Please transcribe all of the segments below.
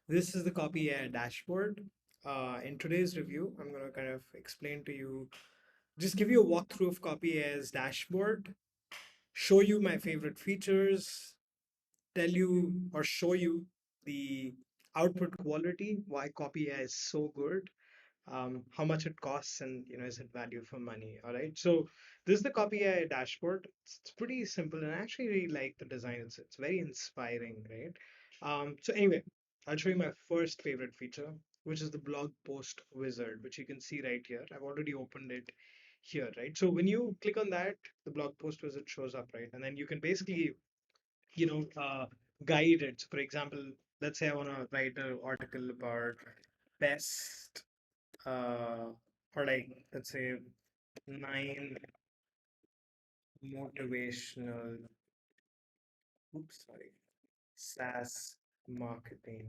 This is the CopyAI dashboard. In today's review, I'm going to kind of explain to you, just give you a walkthrough of CopyAI's dashboard, show you my favorite features, tell you or show you the output quality, why CopyAI is so good, how much it costs, and is it value for money. All right. So this is the CopyAI dashboard. It's pretty simple, and I actually really like the design. It's very inspiring, right? So anyway, I'll show you my first favorite feature, which is the blog post wizard, which you can see right here. I've already opened it here, right? So when you click on that, the blog post wizard shows up, right? And then you can basically, you know, uh, guide it. So for example, let's say I want to write an article about best uh, or like let's say 9 motivational, oops, sorry, SaaS marketing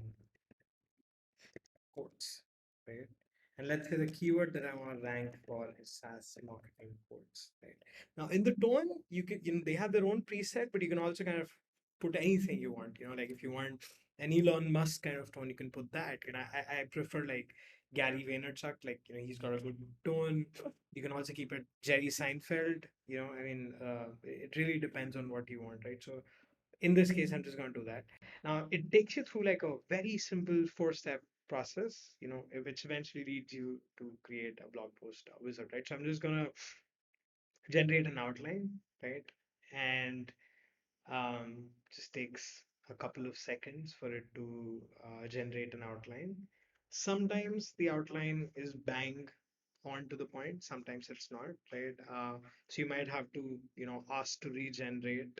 quotes, right? And let's say the keyword that I want to rank for is SaaS marketing quotes, right? Now, in the tone, you can, they have their own preset, but you can also kind of put anything you want. Like if you want an Elon Musk kind of tone, you can put that. I prefer like Gary Vaynerchuk, like, he's got a good tone. You can also keep it Jerry Seinfeld, it really depends on what you want, right? So in this case, I'm just going to do that. Now, it takes you through like a very simple 4-step process, which eventually leads you to create a blog post wizard, right? So I'm just going to generate an outline, right? And just takes a couple of seconds for it to generate an outline. Sometimes the outline is bang on to the point, sometimes it's not, right? So you might have to, ask to regenerate.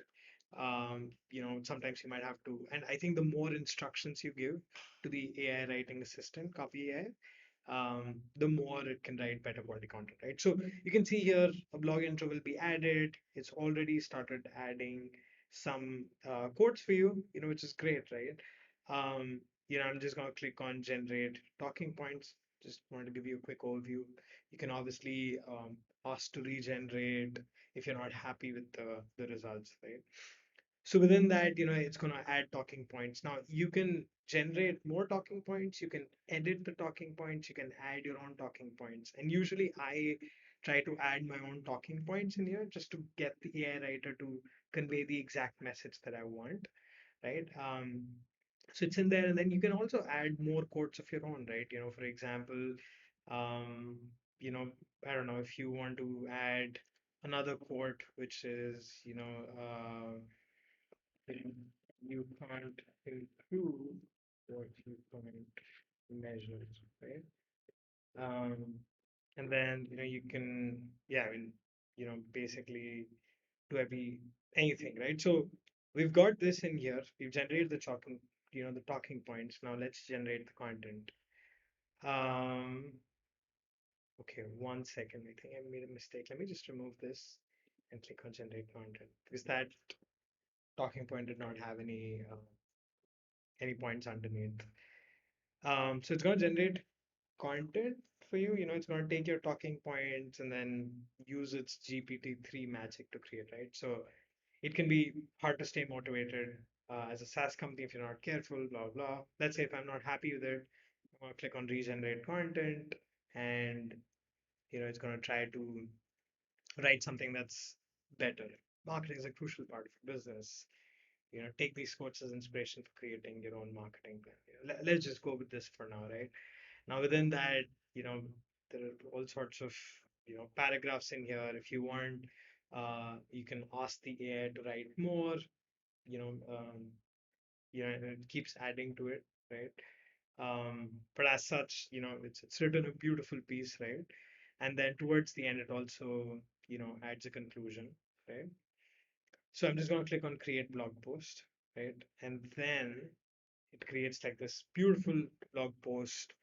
Sometimes you might have to, and I think the more instructions you give to the AI writing assistant, Copy AI, the more it can write better quality content, right? So you can see here a blog intro will be added. It's already started adding some quotes for you, which is great, right? I'm just going to click on generate talking points. Just wanted to give you a quick overview. You can obviously ask to regenerate if you're not happy with the results, right? So within that, it's going to add talking points. Now you can generate more talking points. You can edit the talking points. You can add your own talking points. And usually I try to add my own talking points in here just to get the AI writer to convey the exact message that I want, right? So it's in there, and then you can also add more quotes of your own, right? For example, um, you know, I don't know if you want to add another quote, which is, you can't improve what you can't measure, right? Um, and then you can, yeah, basically do anything, right? So we've got this in here. We've generated the talking points. Now let's generate the content. Um, okay, 1 second. I think I made a mistake. Let me just remove this and click on generate content because that talking point did not have any points underneath. So it's going to generate content for you. It's going to take your talking points and then use its GPT-3 magic to create, right? So it can be hard to stay motivated as a SaaS company if you're not careful, blah, blah. Let's say if I'm not happy with it, I'm going to click on regenerate content and, it's going to try to write something that's better. Marketing is a crucial part of your business. Take these quotes as inspiration for creating your own marketing plan. Let's just go with this for now, right? Now, within that, you know, there are all sorts of, paragraphs in here. If you want, you can ask the AI to write more, you know, um, and it keeps adding to it, right? But as such, it's written a beautiful piece, right? And then towards the end, it also, adds a conclusion, right? So I'm just going to click on create blog post, right? And then it creates like this beautiful blog post,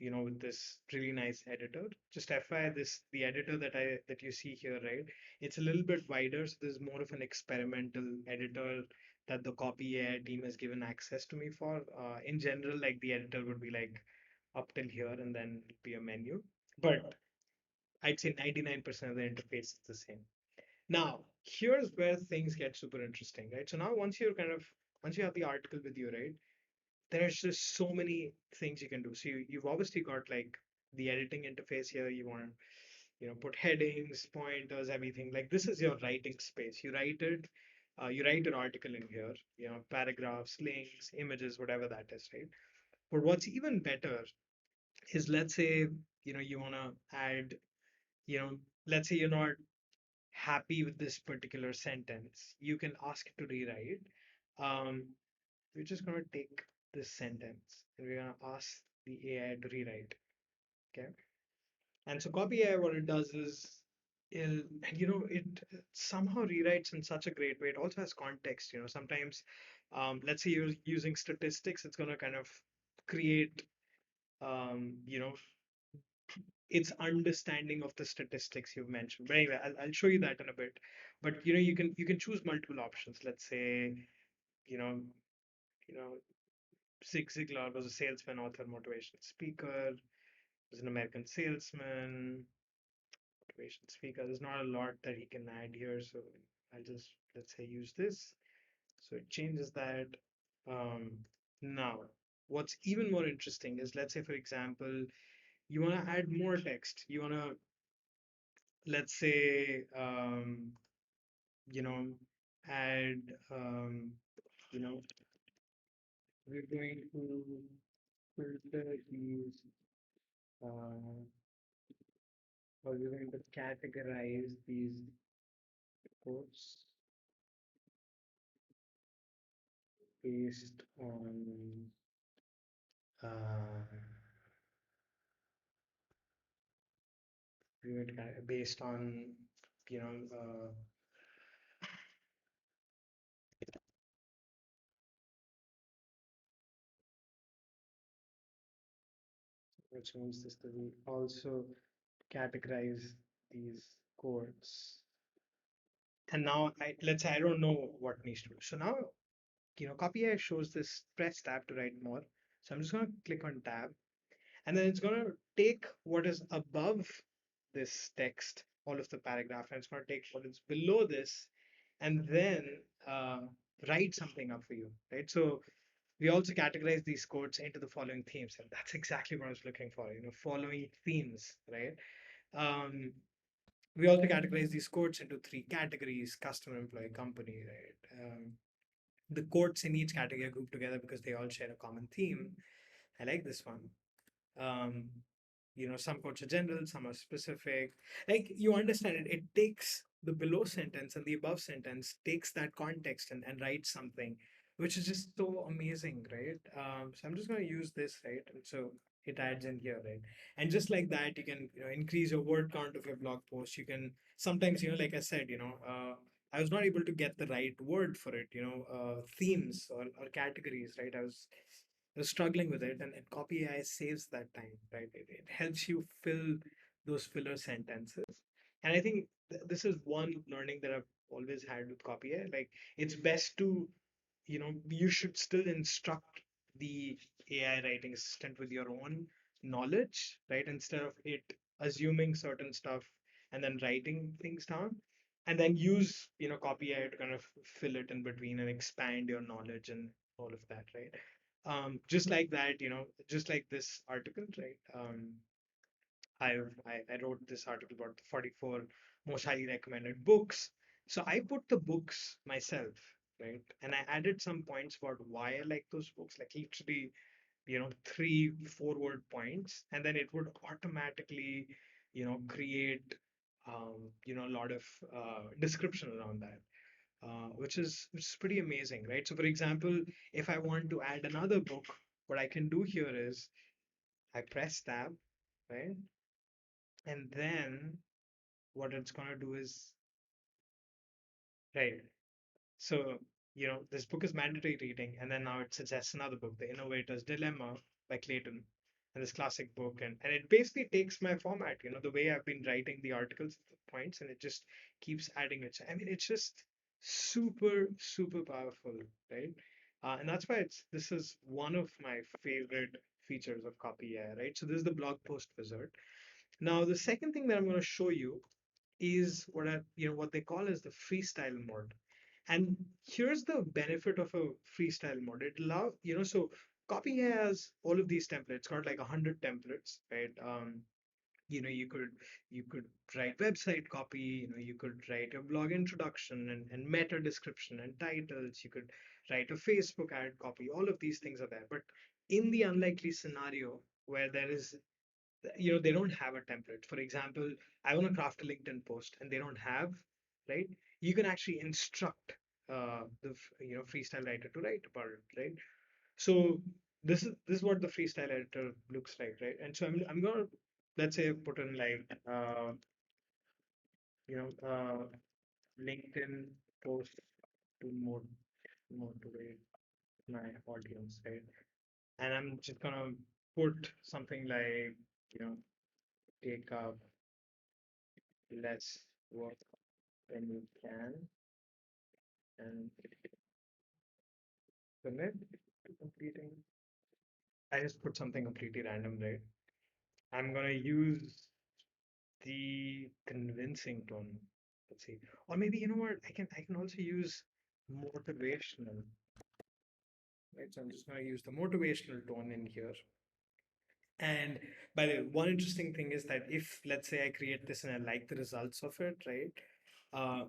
with this really nice editor. Just FYI, the editor that you see here, right? It's a little bit wider, so there's more of an experimental editor that the copy AI team has given access to me for. In general, like the editor would be like up till here and then it'd be a menu. But I'd say 99% of the interface is the same. Now, here's where things get super interesting, right? So now once you have the article with you, right? there's just so many things you can do. So you've obviously got like the editing interface here. You want to, put headings, pointers, everything. Like this is your writing space. You write it, you write an article in here, paragraphs, links, images, whatever that is, right? But what's even better is, let's say, you want to add, you know, let's say you're not happy with this particular sentence, you can ask it to rewrite. Um, we're just going to take this sentence and we're going to ask the AI to rewrite. Okay. And so copy AI, what it does is, and it somehow rewrites in such a great way. It also has context. Sometimes, let's say you're using statistics, it's going to kind of create, um, you know, its understanding of the statistics you've mentioned. But anyway, I'll show you that in a bit. But you can choose multiple options. Let's say, you know, you know, Zig Ziglar was a salesman, author, motivation speaker. Was an American salesman, motivation speaker. There's not a lot that he can add here, so I'll just, let's say, use this. So it changes that. Um, Now, what's even more interesting is, let's say, for example, you want to add more text. You want to, let's say, you know, add, you know, we're going to filter these, uh, or we're going to categorize these quotes based on, uh, based on, you know, which means this doesn't also categorize these quotes. And now, let's say I don't know what needs to do. So now, CopyAI shows this press tab to write more. So I'm just going to click on tab, and then it's going to take what is above this text, all of the paragraph, and it's going to take what is below this, and then uh, write something up for you, right? So we also categorize these quotes into the following themes, and that's exactly what I was looking for. Following themes, right? Um, we also categorize these quotes into three categories: customer, employee, company, right? The quotes in each category are grouped together because they all share a common theme. I like this one. Um, some quotes are general, some are specific. Like, you understand it. It takes the below sentence and the above sentence, takes that context and writes something, which is just so amazing, right? So I'm just going to use this, right? And so it adds in here, right? And just like that, you can, increase your word count of your blog post. You can sometimes, like I said, I was not able to get the right word for it, themes or categories, right? I was struggling with it, and Copy AI saves that time, right? It helps you fill those filler sentences. And I think this is one learning that I've always had with Copy AI. Like, it's best to, you should still instruct the AI writing assistant with your own knowledge, right? Instead of it assuming certain stuff and then writing things down. And then use, Copy AI to kind of fill it in between and expand your knowledge and all of that, right? Just like that, just like this article, right? I wrote this article about the 44 most highly recommended books. So I put the books myself, right? And I added some points about why I like those books, like literally, three, 4 word points. And then it would automatically, create, a lot of description around that. Which is pretty amazing, right? So, for example, if I want to add another book, what I can do here is I press tab, right? And then what it's gonna do is, right. So, this book is mandatory reading, and then now it suggests another book, The Innovator's Dilemma by Clayton, and this classic book, and it basically takes my format, the way I've been writing the articles, the points, and it just keeps adding it. So, I mean, it's just super, super powerful, right? And that's why this is one of my favorite features of Copy AI, right? So this is the blog post wizard. Now, the second thing that I'm going to show you is what they call as the freestyle mode. And here's the benefit of a freestyle mode. It allow, so CopyAI has all of these templates, got like 100 templates, right? You know, you could write website copy, you know, you could write a blog introduction and meta description and titles, you could write a Facebook ad copy, all of these things are there. But in the unlikely scenario where there is, you know, they don't have a template, for example, I want to craft a LinkedIn post and they don't have, right, you can actually instruct you know, freestyle writer to write about it, right? So this is what the freestyle editor looks like, right? And so I'm gonna, let's say, put in like you know, LinkedIn post to motivate my audience, right? And I'm just gonna put something like, you know, take up less work when you can and commit to completing. I just put something completely random, right? I'm gonna use the convincing tone. Let's see. Or maybe, you know what? I can also use motivational. Right. So I'm just gonna use the motivational tone in here. And by the way, one interesting thing is that if, let's say, I create this and I like the results of it, right?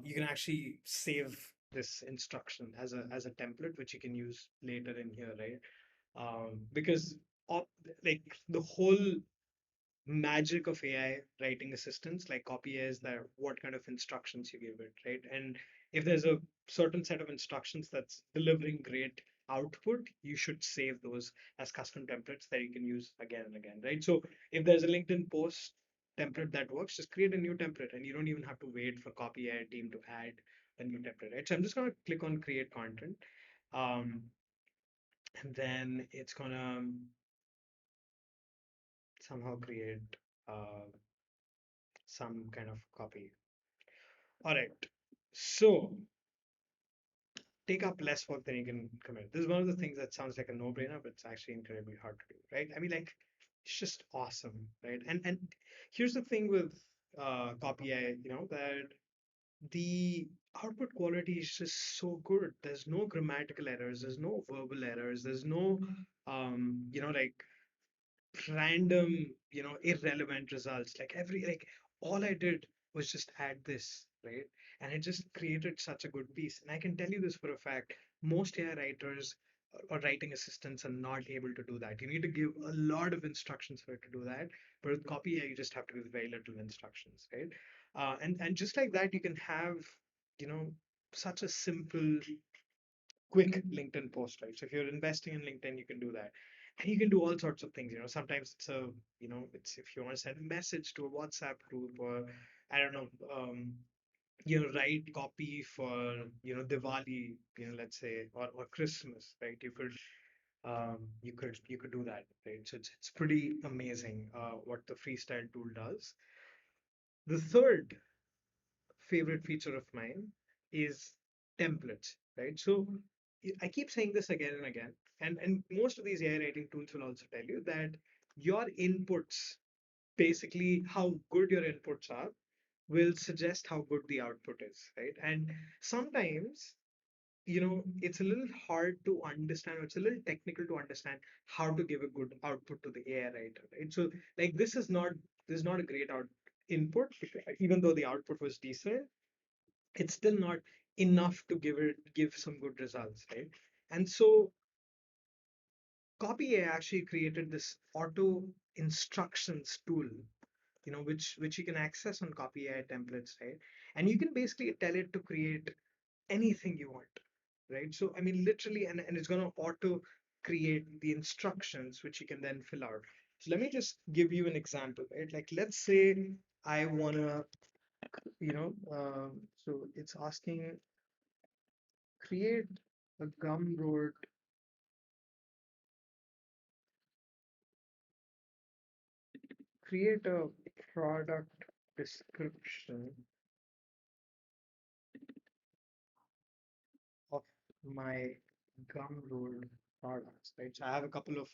You can actually save this instruction as a template, which you can use later in here, right? Because of, like, the whole magic of AI writing assistants like CopyAI is that what kind of instructions you give it, right? And if there's a certain set of instructions that's delivering great output, you should save those as custom templates that you can use again and again, right? So if there's a LinkedIn post template that works, just create a new template and you don't even have to wait for CopyAI team to add a new template, right? So I'm just going to click on create content. Um, and then it's going to somehow create uh, some kind of copy. All right. So take up less work than you can commit. This is one of the things that sounds like a no-brainer, but it's actually incredibly hard to do, right? I mean, like, it's just awesome, right? And here's the thing with copy, you know, that the output quality is just so good. There's no grammatical errors, there's no verbal errors, there's no you know, like random, you know, irrelevant results. Like like all I did was just add this, right? And it just created such a good piece. And I can tell you this for a fact, most AI writers or writing assistants are not able to do that. You need to give a lot of instructions for it to do that. But with copy AI, you just have to give very little instructions, right? And just like that, you can have, you know, such a simple quick LinkedIn post, right? So if you're investing in LinkedIn, you can do that. And you can do all sorts of things. You know, sometimes it's a, you know, it's if you want to send a message to a WhatsApp group or I don't know, you know, write copy for, you know, Diwali, you know, let's say, or Christmas, right? You could do that, right? So it's pretty amazing what the freestyle tool does. The third favorite feature of mine is templates, right? So I keep saying this again and again, and most of these AI writing tools will also tell you that your inputs, basically how good your inputs are, will suggest how good the output is, right? And sometimes, you know, it's a little hard to understand, or it's a little technical to understand how to give a good output to the AI writer, right? So like this is not a great input, even though the output was decent, it's still not enough to give some good results, right? And so CopyAI actually created this auto instructions tool, you know, which you can access on CopyAI templates, right? And you can basically tell it to create anything you want, right? So I mean, literally, and it's going to auto create the instructions which you can then fill out. So let me just give you an example, right? Like, let's say I wanna, you know, so it's asking create a Gumroad, create a product description of my Gumroad products, right? So I have a couple of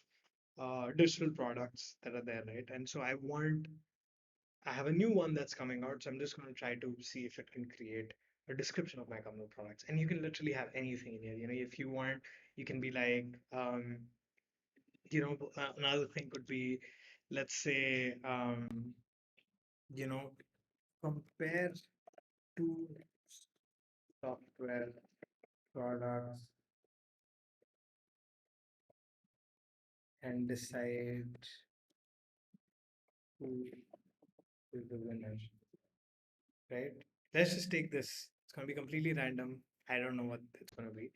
digital products that are there, right? And so I have a new one that's coming out. So I'm just going to try to see if it can create a description of my Gumroad products. And you can literally have anything in here. You know, if you want, you can be like, Another thing could be, let's say, you know, compare two software products and decide who is the winner, right? Let's just take this. It's going to be completely random. I don't know what it's going to be.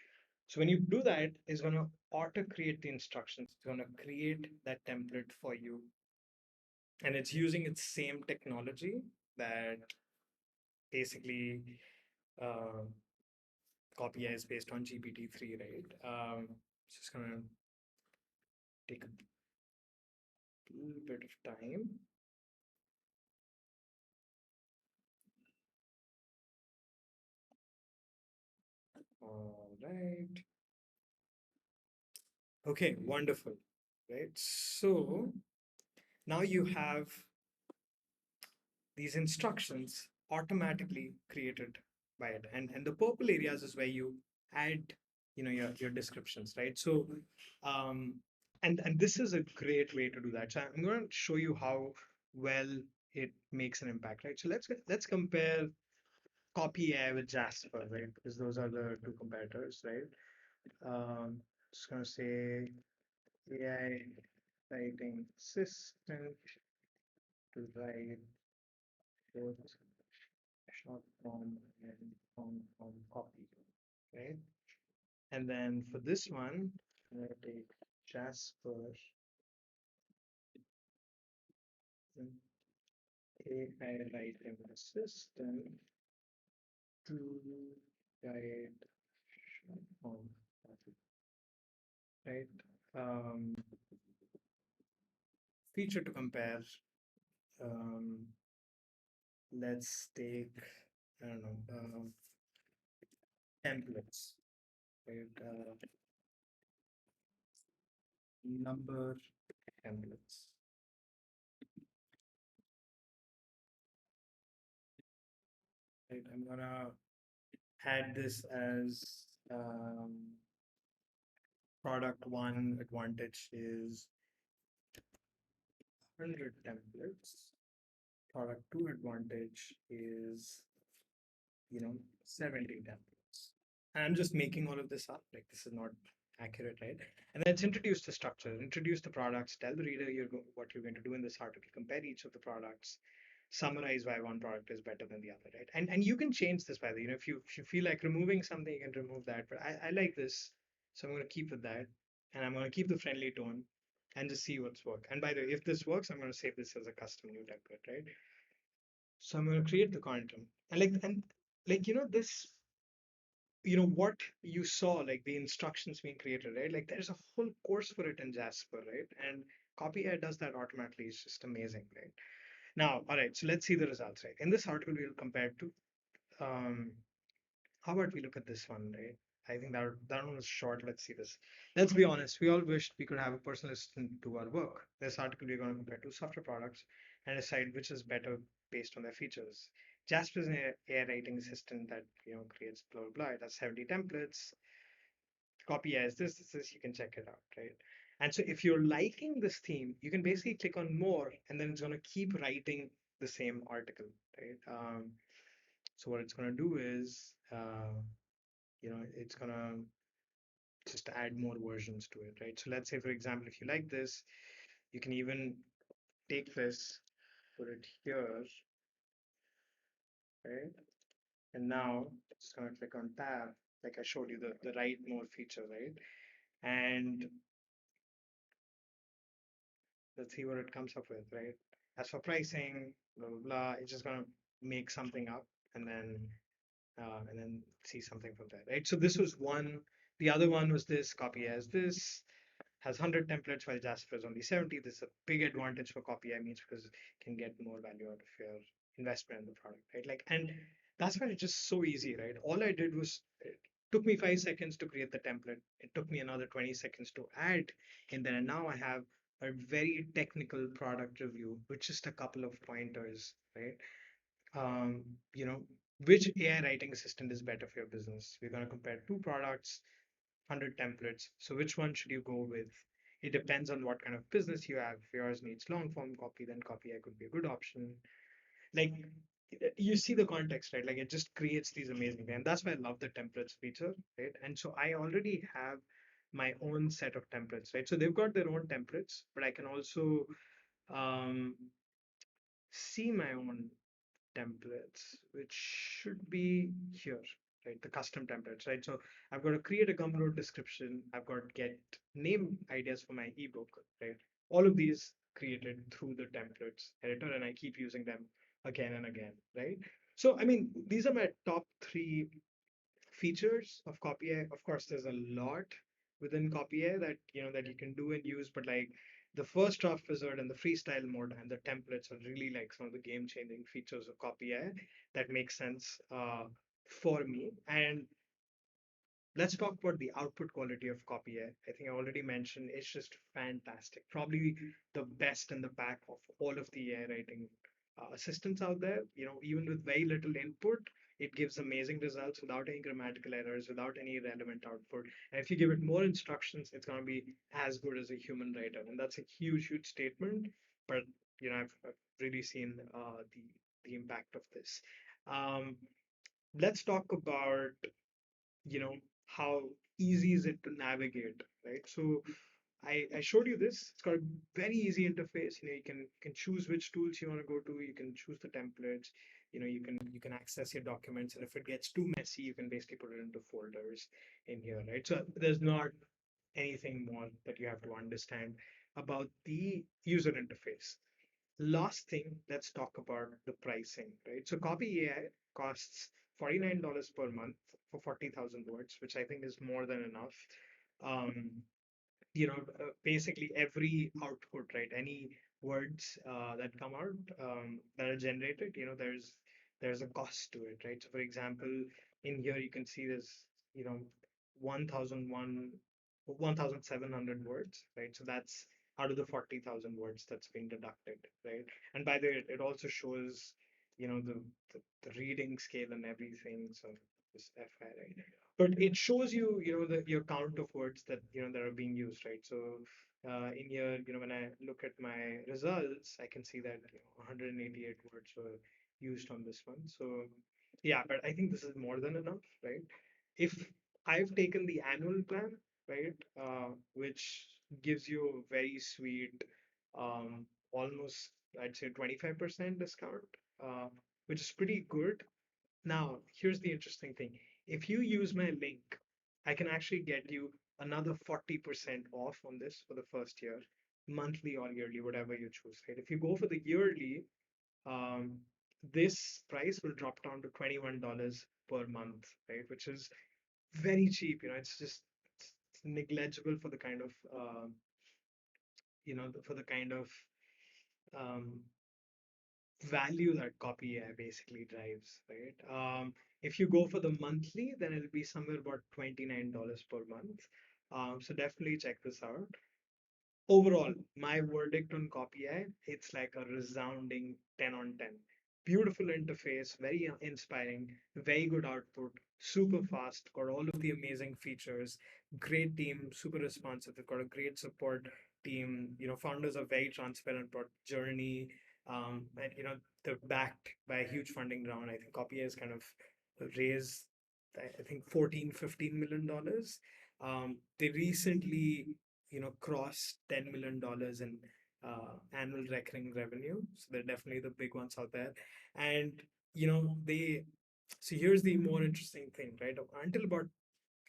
So when you do that, it's going to auto create the instructions. It's going to create that template for you. And it's using its same technology that basically uh, CopyAI is based on GPT-3, right? It's just going to take a little bit of time. All right. Okay, wonderful. Right. So now you have these instructions automatically created by it. And the purple areas is where you add, your descriptions, right? So um and this is a great way to do that. So I'm going to show you how well it makes an impact, right? So let's compare Copy AI with Jasper, right? Because those are the two competitors, right? Just gonna say AI writing assistant to write both short form and long form copy, right? And then for this one, I'm gonna take Jasper and AI writing assistant to write short form copy, right? Um, Feature to compare. Um, let's take, I don't know, templates, right? Number templates, right? I'm gonna add this as product one advantage is 100 templates. Product two advantage is, 70 templates. And I'm just making all of this up. Like this is not accurate, right? And then it's introduce the structure, introduce the products, tell the reader what you're going to do in this article, compare each of the products, summarize why one product is better than the other, right? And you can change this by the, if you feel like removing something, you can remove that. But I like this, so I'm going to keep with that, and I'm going to keep the friendly tone, and just see what's work. And by the way, if this works, I'm going to save this as a custom new template, right? So I'm going to create the content, and this, what you saw, like the instructions being created, right? Like there's a whole course for it in Jasper, right? And CopyAI does that automatically. It's just amazing, right? Now, all right, so let's see the results, right? In this article, we'll compare to, um, how about we look at this one, right? I think that one was short. Let's see this. Let's be honest. We all wished we could have a personal assistant do our work. This article, we're going to compare two software products and decide which is better based on their features. Jasper is an AI writing assistant that creates blah blah blah. It has 70 templates. Copy as this, you can check it out, right? And so if you're liking this theme, you can basically click on more, and then it's going to keep writing the same article, right? So what it's going to do is, it's going to just add more versions to it, right? So let's say, for example, if you like this, you can even take this, put it here, right? And now it's going to click on tab, like I showed you the write more feature, right? And let's see what it comes up with, right? As for pricing, blah blah blah, it's just gonna make something up, and then see something from there, right? So this was one. The other one was this copy as this has 100 templates while Jasper is only 70. This is a big advantage for copy, I mean, because it can get more value out of your investment in the product, right? Like, and that's why it's just so easy, right? All I did was it took me 5 seconds to create the template. It took me another 20 seconds to add in there. And now I have a very technical product review with just a couple of pointers, right? Um, you know, which AI writing assistant is better for your business? We're going to compare two products, 100 templates. So which one should you go with? It depends on what kind of business you have. If yours needs long form copy, then CopyAI could be a good option. Like you see the context, right? Like it just creates these amazing, and that's why I love the templates feature, right? And so I already have my own set of templates, right? So they've got their own templates, but I can also um, see my own templates, which should be here, right? The custom templates, right? So I've got to create a Gumroad description. I've got to get name ideas for my ebook, right? All of these created through the templates editor, and I keep using them again and again, right? So, I mean, these are my top three features of CopyAI. Of course, there's a lot within CopyAI that that you can do and use, but like the first draft wizard and the freestyle mode and the templates are really like some of the game-changing features of CopyAI that make sense for me. And let's talk about the output quality of CopyAI. I think I already mentioned it's just fantastic. Probably the best in the pack of all of the AI writing assistants out there. Even with very little input, it gives amazing results without any grammatical errors, without any relevant output. And if you give it more instructions, it's going to be as good as a human writer. And that's a huge, huge statement. But I've really seen the impact of this. Um, let's talk about how easy is it to navigate, right? So I showed you this. It's got a very easy interface. You can choose which tools you want to go to. You can choose the templates. You can access your documents, and if it gets too messy, you can basically put it into folders in here, right? So there's not anything more that you have to understand about the user interface. Last thing, let's talk about the pricing, right? So Copy AI costs $49 per month for 40,000 words, which I think is more than enough. Um, Basically every output, right? Any words that come out that are generated, there's a cost to it, right? So for example, in here you can see there's 1001 1700 words, right? So that's out of the 40,000 words that's being deducted, right? And by the way, it also shows the reading scale and everything. So this FI, right? But it shows you your count of words that are being used, right? So in here, when I look at my results, I can see that 188 words were used on this one. So yeah, but I think this is more than enough, right? If I've taken the annual plan, right, which gives you a very sweet almost, I'd say, 25% discount, uh, which is pretty good. Now, here's the interesting thing. If you use my link, I can actually get you another 40% off on this for the first year, monthly or yearly, whatever you choose, right? If you go for the yearly, um, this price will drop down to $21 per month, right? Which is very cheap. It's just it's negligible for the kind of for the kind of um, value that copy AI basically drives, right? If you go for the monthly, then it'll be somewhere about $29 per month. So definitely check this out. Overall, my verdict on CopyAI, it's like a resounding 10 on 10. Beautiful interface, very inspiring, very good output, super fast, got all of the amazing features, great team, super responsive. They've got a great support team. Founders are very transparent about journey. And they're backed by a huge funding round. I think CopyAI has kind of raised, I think, 14-15 million dollars. They recently cross $10 million in annual recurring revenue. So they're definitely the big ones out there. And they so here's the more interesting thing, right? Until about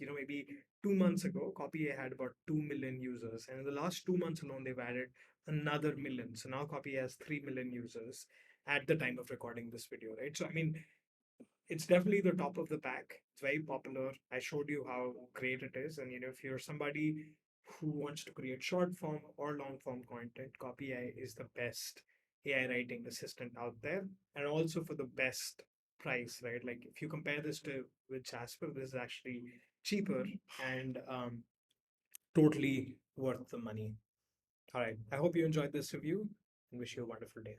maybe 2 months ago, CopyAI had about 2 million users, and in the last 2 months alone, they've added another million. So now CopyAI has 3 million users at the time of recording this video, right? So I mean, it's definitely the top of the pack. It's very popular. I showed you how great it is. And if you're somebody who wants to create short form or long form content, CopyAI is the best AI writing assistant out there. And also for the best price, right? Like if you compare this to with Jasper, this is actually cheaper and totally worth the money. All right. I hope you enjoyed this review and wish you a wonderful day.